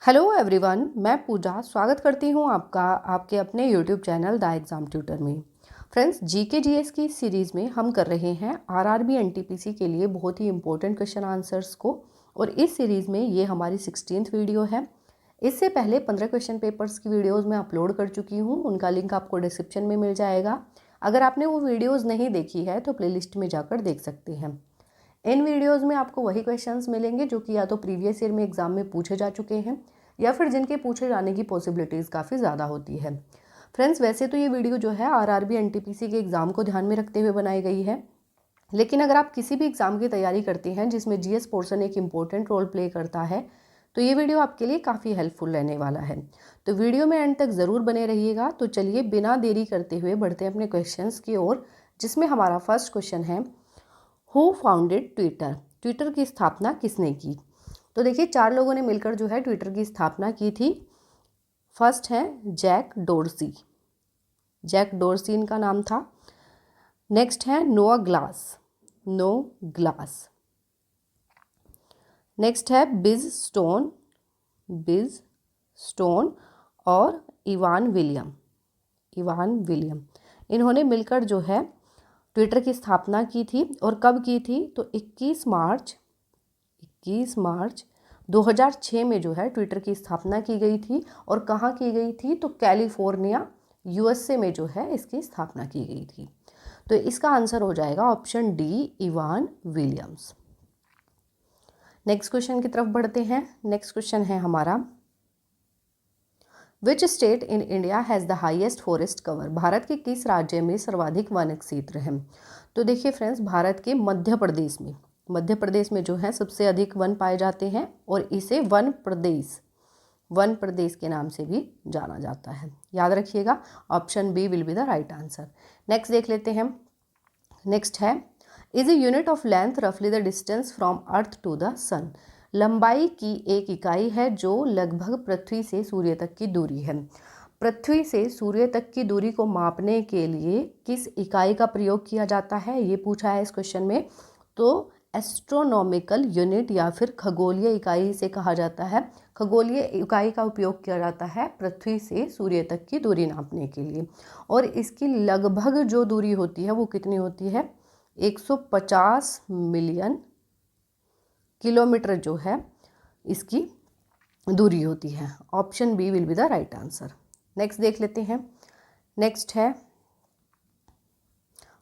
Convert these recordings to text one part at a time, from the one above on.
Hello everyone, मैं पूजा स्वागत करती हूँ आपका आपके अपने YouTube channel the exam tutor में। फ्रेंड्स, जीके जीएस की सीरीज़ में हम कर रहे हैं आरआरबी एनटीपीसी के लिए बहुत ही इंपॉर्टेंट क्वेश्चन आंसर्स को, और इस सीरीज़ में ये हमारी 16th वीडियो है। इससे पहले 15 क्वेश्चन पेपर्स की वीडियोज़ मैं अपलोड कर चुकी हूँ, उनका लिंक आपको डिस्क्रिप्शन में मिल जाएगा। अगर आपने वो वीडियोज़ नहीं देखी है तो प्लेलिस्ट में जाकर देख सकते हैं। इन वीडियोज़ में आपको वही क्वेश्चंस मिलेंगे जो कि या तो प्रीवियस ईयर में एग्जाम में पूछे जा चुके हैं या फिर जिनके पूछे जाने की पॉसिबिलिटीज़ काफ़ी ज़्यादा होती है। फ्रेंड्स, वैसे तो ये वीडियो जो है आरआरबी एनटीपीसी के एग्ज़ाम को ध्यान में रखते हुए बनाई गई है, लेकिन अगर आप किसी भी एग्ज़ाम की तैयारी करते हैं जिसमें जीएस पोर्शन एक इम्पोर्टेंट रोल प्ले करता है तो ये वीडियो आपके लिए काफ़ी हेल्पफुल रहने वाला है। तो वीडियो में एंड तक ज़रूर बने रहिएगा। तो चलिए बिना देरी करते हुए बढ़ते हैं अपने क्वेश्चंस की ओर, जिसमें हमारा फर्स्ट क्वेश्चन है, हु फाउंडेड ट्विटर? ट्विटर की स्थापना किसने की? तो देखिए, 4 लोगों ने मिलकर जो है ट्विटर की स्थापना की थी। फर्स्ट है जैक डोर्सी। जैक डोर्सी इनका नाम था। नेक्स्ट है नोआ ग्लास। No glass. नेक्स्ट है बिज स्टोन। बिज स्टोन और इवान विलियम। इवान विलियम इन्होंने मिलकर जो है ट्विटर की स्थापना की थी। और कब की थी? तो 21 मार्च 2006 में जो है ट्विटर की स्थापना की गई थी। और कहाँ की गई थी? तो कैलिफोर्निया यूएसए में जो है इसकी स्थापना की गई थी। तो इसका आंसर हो जाएगा option D, Ivan Williams. Next question की तरफ बढ़ते हैं। नेक्स्ट क्वेश्चन है हमारा, which state in India has the highest forest cover? Bharat के किस राज्य में सर्वाधिक वन क्षेत्र है? तो देखिए फ्रेंड्स, भारत के मध्य प्रदेश में जो है सबसे अधिक वन पाए जाते हैं और इसे वन प्रदेश के नाम से भी जाना जाता है। याद रखिएगा, option B will be the right answer. Next देख लेते हैं। नेक्स्ट है, is a unit of length रफली the distance from earth to the sun? लंबाई की एक इकाई है जो लगभग पृथ्वी से सूर्य तक की दूरी है। पृथ्वी से सूर्य तक की दूरी को मापने के लिए किस इकाई का प्रयोग किया जाता है, ये पूछा है इस क्वेश्चन में। तो एस्ट्रोनॉमिकल यूनिट या फिर खगोलीय इकाई से कहा जाता है। खगोलीय इकाई का उपयोग किया जाता है पृथ्वी से सूर्य तक की दूरी नापने के लिए। और इसकी लगभग जो दूरी होती है वो कितनी होती है? 150 मिलियन किलोमीटर जो है इसकी दूरी होती है। Option B will be the right answer. Next देख लेते हैं। नेक्स्ट है,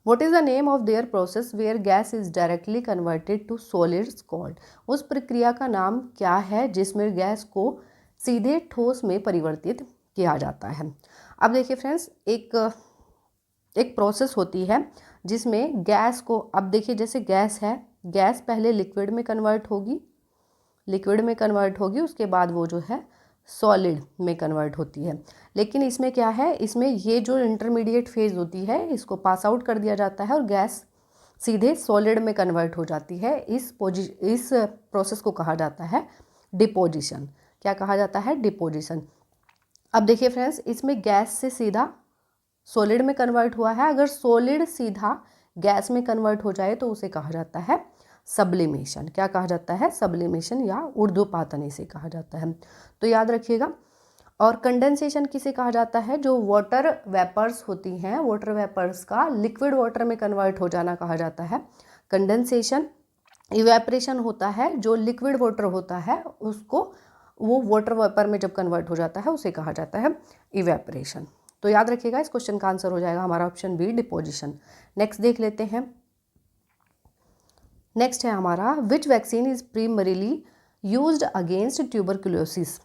what is the name of their process where gas is directly converted to solids called? उस प्रक्रिया का नाम क्या है जिसमें गैस को सीधे ठोस में परिवर्तित किया जाता है? अब देखिए फ्रेंड्स, एक प्रोसेस होती है जिसमें गैस को, अब देखिए जैसे गैस है, गैस पहले लिक्विड में कन्वर्ट होगी, उसके बाद वो जो है सॉलिड में कन्वर्ट होती है। लेकिन इसमें क्या है, इसमें ये जो इंटरमीडिएट फेज होती है इसको पास आउट कर दिया जाता है और गैस सीधे सॉलिड में कन्वर्ट हो जाती है। इस प्रोसेस को कहा जाता है डिपोजिशन। क्या कहा जाता है? डिपोजिशन। अब देखिए फ्रेंड्स, इसमें गैस से सीधा सॉलिड में कन्वर्ट हुआ है। अगर सॉलिड सीधा गैस में कन्वर्ट हो जाए तो उसे कहा जाता है सब्लिमेशन। क्या कहा जाता है? सब्लिमेशन या ऊर्ध्वपातन इसे कहा जाता है। तो याद रखिएगा। और कंडेंसेशन किसे कहा जाता है? जो वाटर वेपर्स होती हैं, वाटर वेपर्स का लिक्विड वाटर में कन्वर्ट हो जाना कहा जाता है कंडेंसेशन। इवेपरेशन होता है, जो लिक्विड वाटर होता है उसको वो वाटर वेपर में जब कन्वर्ट हो जाता है उसे कहा जाता है इवेपरेशन। तो याद रखिएगा, इस क्वेश्चन का आंसर हो जाएगा हमारा ऑप्शन बी, डिपोजिशन। नेक्स्ट देख लेते हैं। नेक्स्ट है हमारा, विच vaccine is primarily used against tuberculosis?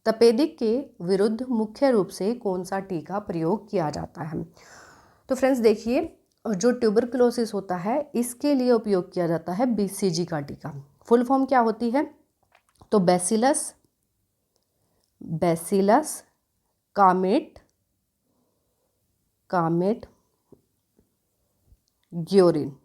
तपेदिक के विरुद्ध मुख्य रूप से कौन सा टीका प्रयोग किया जाता है? तो फ्रेंड्स देखिए, जो ट्यूबरकुलोसिस होता है इसके लिए उपयोग किया जाता है बीसीजी का टीका। फुल फॉर्म क्या होती है? तो बैसिलस कामेट ग्योरिन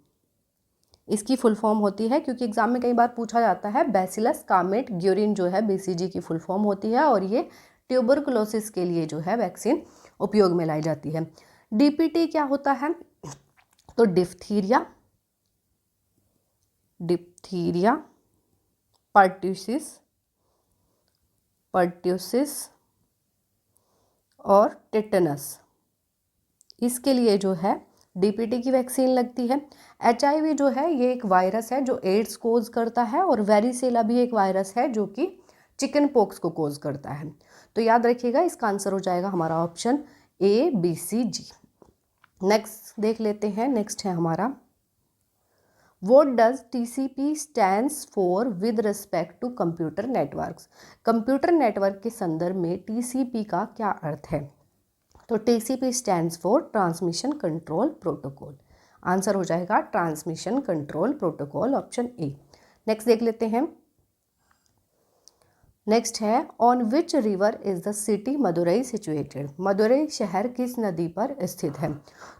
इसकी फुल फॉर्म होती है, क्योंकि एग्जाम में कई बार पूछा जाता है। बैसिलस कामेट ग्योरिन जो है बीसीजी की फुल फॉर्म होती है और ये ट्यूबरकुलोसिस के लिए जो है वैक्सीन उपयोग में लाई जाती है। डीपीटी क्या होता है? तो डिप्थीरिया, पर्ट्यूसिस पर्ट्यूसिस और टिटनस, इसके लिए जो है डीपीटी की वैक्सीन लगती है। एचआईवी जो है ये एक वायरस है जो एड्स कोज करता है, और वेरिसेला भी एक वायरस है जो कि चिकन पॉक्स को कोज करता है। तो याद रखिएगा, इसका आंसर हो जाएगा हमारा option A, B, C, G. Next देख लेते हैं। नेक्स्ट है हमारा, What does TCP stands for with respect to computer networks? Computer network के संदर्भ में TCP का क्या अर्थ है? तो TCP stands for transmission control protocol. Answer हो जाएगा transmission control protocol, option A. Next देख लेते हैं। नेक्स्ट है, on which river is the city Madurai situated? Madurai शहर किस नदी पर स्थित है?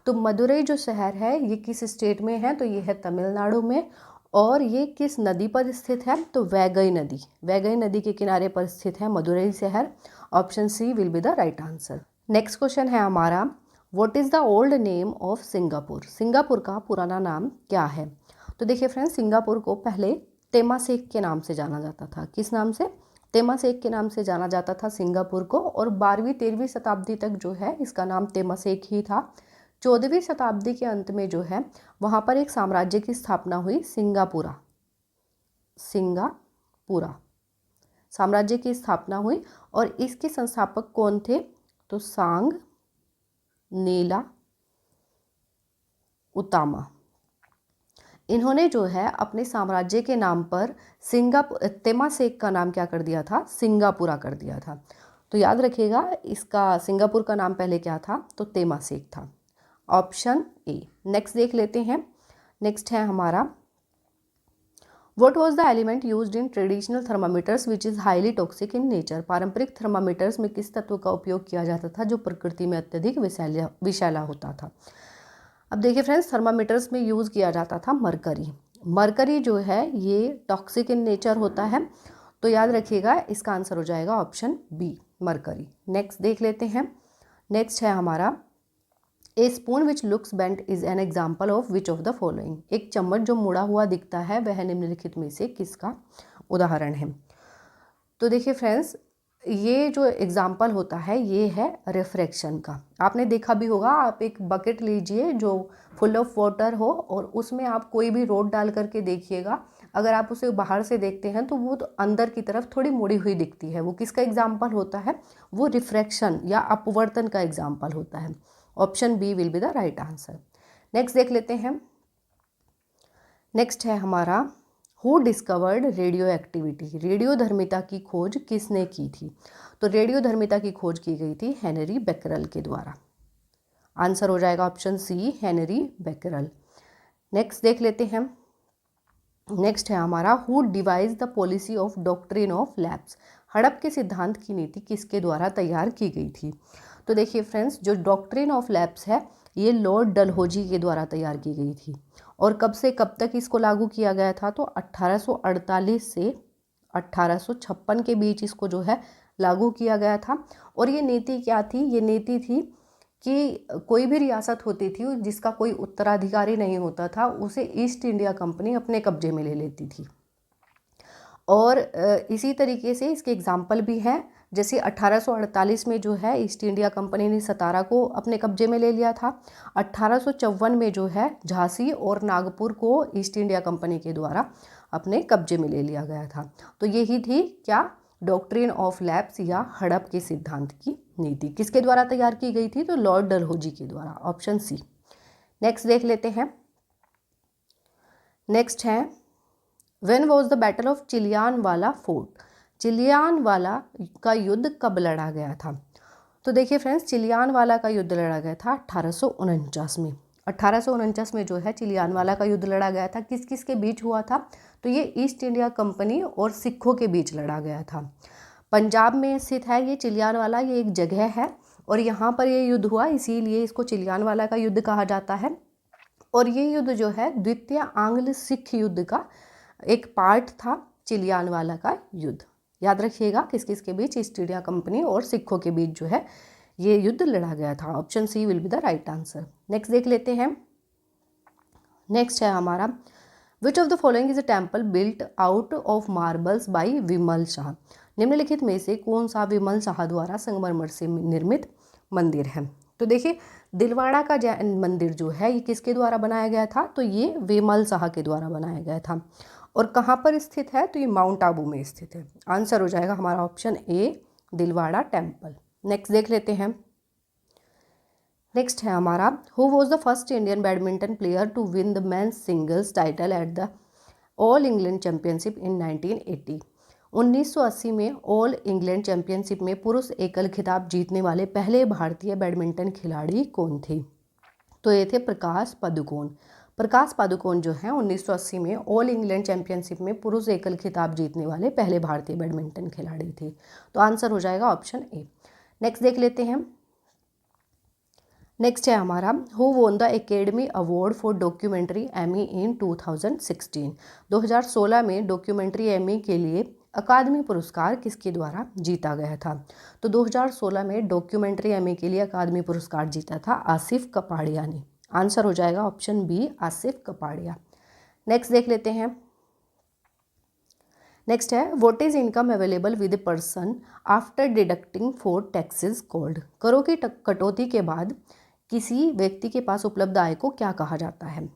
तो मदुरई जो शहर है ये किस स्टेट में है? तो ये है तमिलनाडु में। और ये किस नदी पर स्थित है? तो वैगई नदी, वैगई नदी के किनारे पर स्थित है मदुरई शहर। Option C will be the right answer. Next question है हमारा, what is the old name of Singapore? Singapore का पुराना नाम क्या है? तो देखिए फ्रेंड्स, सिंगापुर को पहले तेमासेक के नाम से जाना जाता था। किस नाम से? तेमासेक के नाम से जाना जाता था सिंगापुर को। और 12वीं-13वीं शताब्दी तक जो है इसका नाम तेमासेक ही था। 14वीं शताब्दी के अंत में जो है वहाँ पर एक साम्राज्य की स्थापना हुई, सिंगापुरा, सिंगापुरा साम्राज्य की स्थापना हुई। और इसके संस्थापक कौन थे? तो सांग नीला उतामा। इन्होंने जो है अपने साम्राज्य के नाम पर तेमासेक का नाम क्या कर दिया था? सिंगापुरा कर दिया था। तो याद रखिएगा, इसका सिंगापुर का नाम पहले क्या था? तो तेमासेक था, ऑप्शन ए। नेक्स्ट देख लेते हैं। नेक्स्ट है हमारा, what was the element used in traditional thermometers which is highly toxic in nature? पारंपरिक थर्मामीटर्स में किस तत्व का उपयोग किया जाता था जो प्रकृति में अत्यधिक विषैला होता था? अब देखिए फ्रेंड्स, थर्मामीटर्स में यूज़ किया जाता था मरकरी। मरकरी जो है ये टॉक्सिक इन नेचर होता है। तो याद रखिएगा, इसका आंसर हो जाएगा ऑप्शन बी, मरकरी। नेक्स्ट देख लेते हैं। नेक्स्ट है हमारा, ए spoon which looks bent is an example of which of the following? एक चम्मच जो मुड़ा हुआ दिखता है वह निम्नलिखित में से किसका उदाहरण है? तो देखिए फ्रेंड्स, ये जो एग्जाम्पल होता है ये है रिफ्रैक्शन का। आपने देखा भी होगा, आप एक बकेट लीजिए जो फुल ऑफ वाटर हो और उसमें आप कोई भी रोड डाल करके देखिएगा। अगर आप उसे बाहर से देखते हैं तो वो तो अंदर की तरफ थोड़ी मुड़ी हुई दिखती है। वो किसका एग्जाम्पल होता है? वो रिफ्रैक्शन या अपवर्तन का एग्जाम्पल होता है। Option B will be the right answer. Next देख लेते हैं। नेक्स्ट है हमारा, हु डिस्कवर्ड रेडियो एक्टिविटी? रेडियोधर्मिता की खोज किसने की थी? तो रेडियोधर्मिता की खोज की गई थी हेनरी बेकरल के द्वारा। आंसर हो जाएगा option C, Henry Becquerel. Next देख लेते हैं। नेक्स्ट है हमारा, who devised the policy of doctrine of lapse? हड़प के सिद्धांत की नीति किसके द्वारा तैयार की गई थी? तो देखिए फ्रेंड्स, जो डॉक्ट्रिन ऑफ लैब्स है ये लॉर्ड डलहौजी के द्वारा तैयार की गई थी। और कब से कब तक इसको लागू किया गया था? तो 1848 से 1856 के बीच इसको जो है लागू किया गया था। और ये नीति क्या थी? ये नीति थी कि कोई भी रियासत होती थी जिसका कोई उत्तराधिकारी नहीं होता था, उसे ईस्ट इंडिया कंपनी अपने कब्जे में ले लेती थी। और इसी तरीके से इसके एग्जाम्पल भी हैं। जैसे 1848 में जो है ईस्ट इंडिया कंपनी ने सतारा को अपने कब्जे में ले लिया था। 1854 में जो है झांसी और नागपुर को ईस्ट इंडिया कंपनी के द्वारा अपने कब्जे में ले लिया गया था। तो यही थी क्या? डॉक्ट्रिन ऑफ लैब्स या हड़प के सिद्धांत की नीति। किसके द्वारा तैयार की गई थी? तो लॉर्ड डलहौजी के द्वारा, ऑप्शन सी। नेक्स्ट देख लेते हैं। नेक्स्ट है, when was the battle of Chillianwala fort? Chillianwala का युद्ध कब लड़ा गया था? तो देखिए फ्रेंड्स, चिलियानवाला का युद्ध लड़ा गया था 1849 में। 1849 में जो है चिलियानवाला का युद्ध लड़ा गया था। किस किस के बीच हुआ था? तो ये ईस्ट इंडिया कंपनी और सिखों के बीच लड़ा गया था। पंजाब में स्थित है ये चिलियानवाला, ये एक जगह है और यहाँ पर ये युद्ध हुआ, इसीलिए इसको चिलियानवाला का युद्ध कहा जाता है। और ये युद्ध जो है द्वितीय आंग्ल सिख युद्ध का एक पार्ट था, चिलियानवाला का युद्ध। याद रखिएगा, किस किस के बीच? ईस्ट इंडिया कंपनी और सिखों के बीच जो है ये युद्ध लड़ा गया था। Option C will be the right answer. Next देख लेते हैं। नेक्स्ट है हमारा, which of the following is a temple built out of marbles by Vimal Shah? निम्नलिखित में से कौन सा विमल शाह द्वारा संगमरमर से निर्मित मंदिर है? तो देखिए दिलवाड़ा का जैन मंदिर जो है ये किसके द्वारा बनाया गया था? तो ये विमल शाह के द्वारा बनाया गया था। और कहाँ पर स्थित है? तो ये माउंट आबू में स्थित है। आंसर हो जाएगा हमारा option A, Dilwara temple. Next देख लेते हैं। नेक्स्ट है हमारा, who was the first Indian badminton player to win the men's singles title at the All England championship in 1980? 1980 में ऑल इंग्लैंड चैंपियनशिप में पुरुष एकल खिताब जीतने वाले पहले भारतीय बैडमिंटन खिलाड़ी कौन थे? तो ये थे प्रकाश पादुकोण। प्रकाश पादुकोण जो है 1980 में ऑल इंग्लैंड चैंपियनशिप में पुरुष एकल खिताब जीतने वाले पहले भारतीय बैडमिंटन खिलाड़ी थे। तो आंसर हो जाएगा ऑप्शन ए। नेक्स्ट देख लेते हैं। नेक्स्ट है हमारा, who won the Academy Award for documentary Amy in 2016? 2016 में डॉक्यूमेंट्री एमी के लिए अकादमी पुरस्कार किसके द्वारा जीता गया था? तो 2016 में डॉक्यूमेंट्री एमी के लिए अकादमी पुरस्कार जीता था आसिफ कपाड़िया ने। आंसर हो जाएगा option B, Asif Kapadia. Next देख लेते हैं। नेक्स्ट है, what is income available with a person after deducting for taxes called? करों की कटौती के बाद किसी व्यक्ति के पास उपलब्ध आय को क्या कहा जाता है?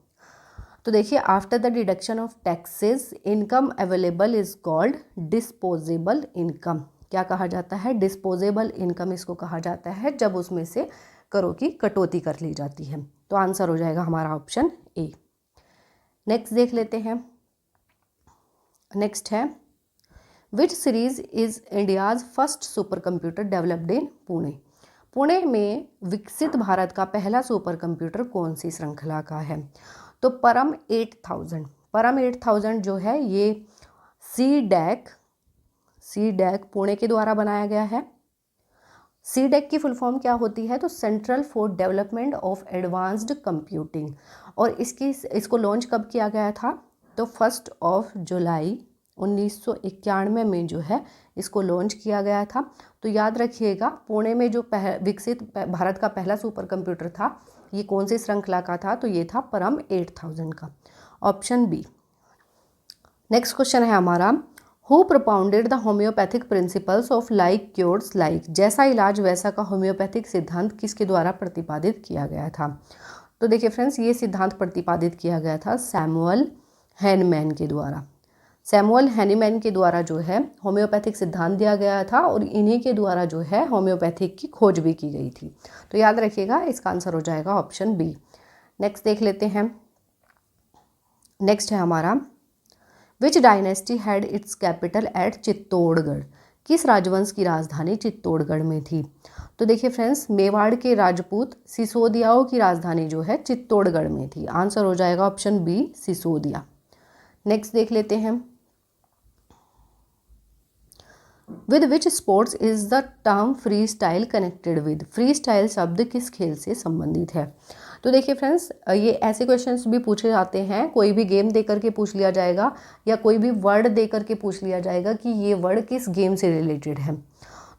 तो देखिए after the deduction of taxes income available is called disposable income. क्या कहा जाता है? डिस्पोजेबल इनकम इसको कहा जाता है जब उसमें से करों की कटौती कर ली जाती है। तो आंसर हो जाएगा हमारा ऑप्शन ए। नेक्स्ट देख लेते हैं। नेक्स्ट है, which series is India's first super computer developed in Pune? Pune में विकसित भारत का पहला सुपर कंप्यूटर कौन सी श्रृंखला का है? तो परम 8000। परम 8000 जो है ये सी डैक पुणे के द्वारा बनाया गया है। सी डैक की फुल फॉर्म क्या होती है? तो central for development of advanced computing. और इसको लॉन्च कब किया गया था? तो 1 जुलाई 1991 में जो है इसको लॉन्च किया गया था। तो याद रखिएगा पुणे में जो विकसित भारत का पहला सुपर कंप्यूटर था ये कौन सी श्रृंखला का था? तो ये था परम 8000 का, ऑप्शन बी। नेक्स्ट क्वेश्चन है हमारा, who propounded the homeopathic principles of like cures like? जैसा इलाज वैसा का होम्योपैथिक सिद्धांत किसके द्वारा प्रतिपादित किया गया था? तो देखिए फ्रेंड्स ये सिद्धांत प्रतिपादित किया गया था सैमुअल हैनीमैन के द्वारा। सैमुअल हैनीमैन के द्वारा जो है होम्योपैथिक सिद्धांत दिया गया था और इन्हीं के द्वारा जो है होम्योपैथिक की खोज भी की गई थी। तो याद रखिएगा इसका आंसर हो जाएगा ऑप्शन बी। नेक्स्ट देख लेते हैं। नेक्स्ट है हमारा, विच dynasty had it's capital eight Chittorgarh? किस राजवंश की राजधानी चित्तौड़गढ़ में थी? तो देखिए फ्रेंड्स मेवाड़ के राजपूत सिसोदियाओं की राजधानी जो है चित्तौड़गढ़ में थी। आंसर हो जाएगा ऑप्शन बी, सिसोदिया। नेक्स्ट देख लेते हैं। With which sports is the term free style connected with? Free style शब्द किस खेल से संबंधित है? तो देखिए फ्रेंड्स ये ऐसे क्वेश्चंस भी पूछे जाते हैं, कोई भी गेम दे करके पूछ लिया जाएगा या कोई भी वर्ड दे करके पूछ लिया जाएगा कि ये वर्ड किस गेम से रिलेटेड है।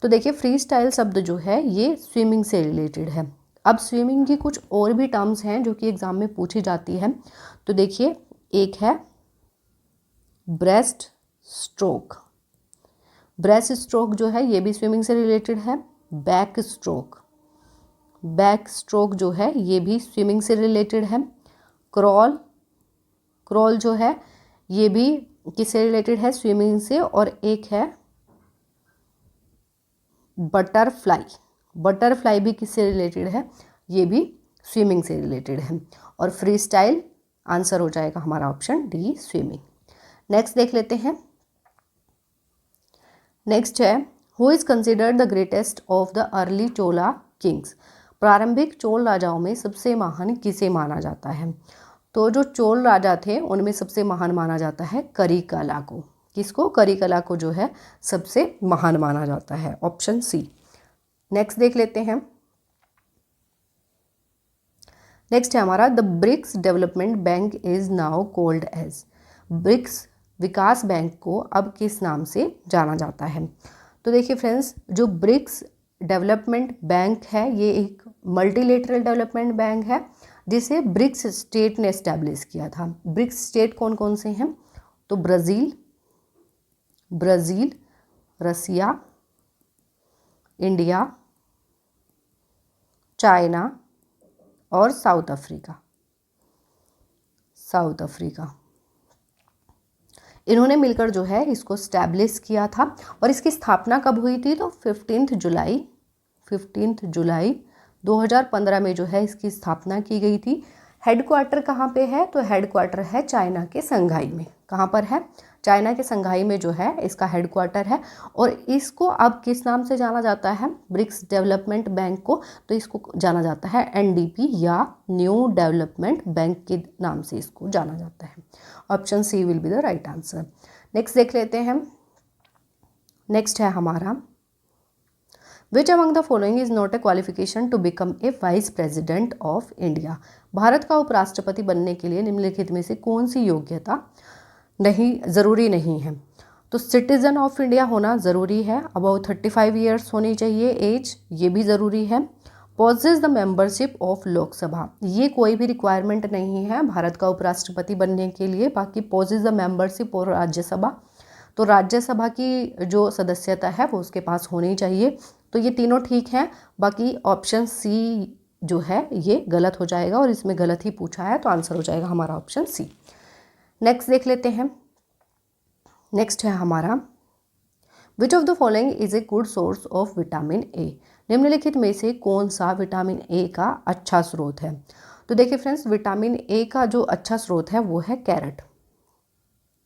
तो देखिए फ्री स्टाइल शब्द जो है ये स्विमिंग से रिलेटेड है। अब स्विमिंग की कुछ और भी टर्म्स हैं जो कि एग्जाम में पूछी जाती है। तो देखिए एक है ब्रेस्ट स्ट्रोक। ब्रेस्ट स्ट्रोक जो है ये भी स्विमिंग से रिलेटेड है। बैक स्ट्रोक जो है ये भी स्विमिंग से रिलेटेड है। क्रॉल जो है ये भी किससे रिलेटेड है? स्विमिंग से। और एक है बटरफ्लाई भी किससे रिलेटेड है? ये भी स्विमिंग से रिलेटेड है। और फ्री स्टाइल आंसर हो जाएगा हमारा ऑप्शन डी, स्विमिंग। नेक्स्ट देख लेते हैं। नेक्स्ट है, who is considered the greatest of the early Chola Kings? प्रारंभिक चोल राजाओं में सबसे महान किसे माना जाता है? तो जो चोल राजा थे उनमें सबसे महान माना जाता है करिकाला को। किसको? करिकाला को जो है सबसे महान माना जाता है, ऑप्शन सी। नेक्स्ट देख लेते हैं। नेक्स्ट है हमारा, the BRICS development bank is now called as? BRICS विकास बैंक को अब किस नाम से जाना जाता है? तो देखिए फ्रेंड्स जो ब्रिक्स डेवलपमेंट बैंक है ये एक मल्टीलेटरल डेवलपमेंट बैंक है जिसे ब्रिक्स स्टेट ने एस्टैब्लिश किया था। ब्रिक्स स्टेट कौन कौन से हैं? तो ब्राज़ील, रसिया, इंडिया, चाइना और साउथ अफ्रीका। साउथ अफ्रीका इन्होंने मिलकर जो है इसको स्टैब्लिश किया था। और इसकी स्थापना कब हुई थी? तो 15 जुलाई 2015 में जो है इसकी स्थापना की गई थी। हेडक्वार्टर कहाँ पे है? तो हेडक्वार्टर है चाइना के संघाई में। कहाँ पर है? चाइना के संघाई में जो है इसका हेडक्वार्टर है। और इसको अब किस नाम से जाना जाता है? ब्रिक्स डेवलपमेंट बैंक को तो इसको जाना जाता है एनडीपी या न्यू डेवलपमेंट बैंक के नाम से इसको जाना जाता है। Option C will be the right answer. Next देख लेते हैं। नेक्स्ट है हमारा which among the following is not a qualification to become a vice president of India. Bharat का उपराष्ट्रपति बनने के लिए निम्नलिखित में से कौन सी योग्यता ज़रूरी नहीं है? तो सिटीजन ऑफ इंडिया होना ज़रूरी है, अबाउट 35 ईयर्स होनी चाहिए एज, ये भी ज़रूरी है। Possesses the membership of Lok Sabha, ये कोई भी रिक्वायरमेंट नहीं है भारत का उपराष्ट्रपति बनने के लिए। बाकी पॉजेज द मेंबरशिप और राज्यसभा, तो राज्यसभा की जो सदस्यता है वो उसके पास होनी चाहिए। तो ये तीनों ठीक हैं। बाकी ऑप्शन सी जो है ये गलत हो जाएगा और इसमें गलत ही पूछा है, तो आंसर हो जाएगा हमारा ऑप्शन सी। नेक्स्ट देख लेते हैं। नेक्स्ट है हमारा which of the following is a good source of vitamin A. निम्नलिखित में से कौन सा विटामिन ए का अच्छा स्रोत है? तो देखिए फ्रेंड्स, विटामिन ए का जो अच्छा स्रोत है वो है कैरेट।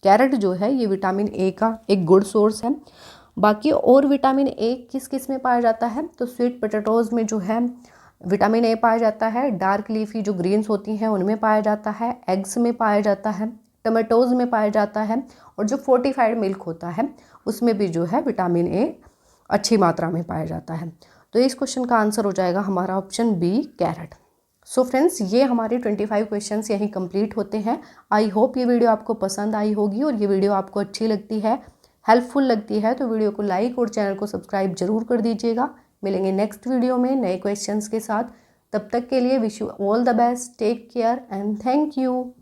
कैरेट जो है ये विटामिन ए का एक गुड सोर्स है। बाकी और विटामिन ए किस किस में पाया जाता है? तो स्वीट पोटैटोज में जो है विटामिन ए पाया जाता है, डार्क लीफी जो ग्रीन्स होती हैं उनमें पाया जाता है, एग्स में पाया जाता है, टमाटोज में पाया जाता है, और जो फोर्टिफाइड मिल्क होता है उसमें भी जो है विटामिन ए अच्छी मात्रा में पाया जाता है। तो इस क्वेश्चन का आंसर हो जाएगा हमारा option B, carat. So friends, ये हमारे 25 क्वेश्चंस यहीं कंप्लीट होते हैं। आई होप ये वीडियो आपको पसंद आई होगी और ये वीडियो आपको अच्छी लगती है, हेल्पफुल लगती है तो वीडियो को लाइक और चैनल को सब्सक्राइब जरूर कर दीजिएगा। मिलेंगे नेक्स्ट वीडियो में नए क्वेश्चंस के साथ। तब तक के लिए wish you all the best, take care and thank you.